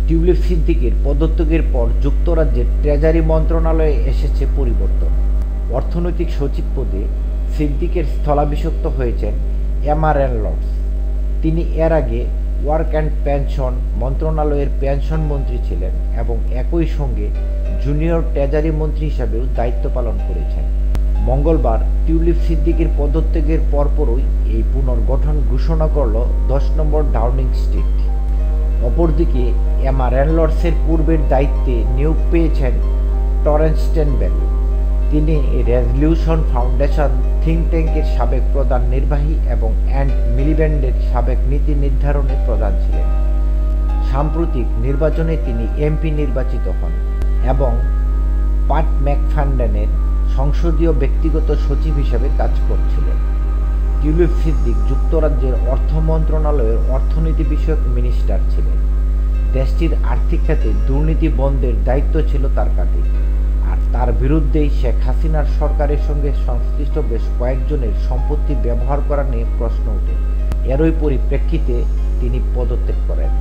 Tulip সিদ্দিকের পদত্যাগের পর যুক্তরাজ্যের ট্রেজারি মন্ত্রণালয়ে এসেছে পরিবর্তন। অর্থনৈতিক সচিব পদে সিদ্দিকের স্থলাভিষিক্ত হয়েছেন এমা রেনল্ডস। তিনি এর আগে ওয়ার্ক অ্যান্ড পেনশন মন্ত্রণালয়ের পেনশন মন্ত্রী ছিলেন এবং একই সঙ্গে জুনিয়র ট্রেজারি মন্ত্রী হিসাবেও দায়িত্ব পালন করেছেন। মঙ্গলবার টিউলিপ সিদ্দিকের পদত্যাগের পরপরই এই পুনর্গঠন ঘোষণা করল 10 নম্বর ডাউনিং স্ট্রিট। অপরদিকে এমা রেনল্ডসের পূর্বের দায়িত্বে নিয়োগ পেয়েছেন টরেন্স স্টেনবেল। তিনি রেজলিউশন ফাউন্ডেশন থিঙ্ক ট্যাঙ্কের সাবেক প্রধান নির্বাহী এবং অ্যান্ড মিলিব্যান্ডের সাবেক নীতি নির্ধারণের প্রধান ছিলেন। সাম্প্রতিক নির্বাচনে তিনি এমপি নির্বাচিত হন এবং পাট ম্যাকফার্লেনের সংসদীয় ব্যক্তিগত সচিব হিসেবে কাজ করছিলেন। টিউলিপ সিদ্দিক যুক্তরাজ্যের অর্থ মন্ত্রণালয়ের অর্থনীতি বিষয়ক মিনিস্টার ছিলেন। দেশটির আর্থিক খাতে দুর্নীতি বন্ধের দায়িত্ব ছিল তার কাঁধে, আর তার বিরুদ্ধেই শেখ হাসিনার সরকারের সঙ্গে সংশ্লিষ্ট বেশ কয়েকজনের সম্পত্তি ব্যবহার করা নিয়ে প্রশ্ন ওঠে। এরই পরিপ্রেক্ষিতে তিনি পদত্যাগ করেন।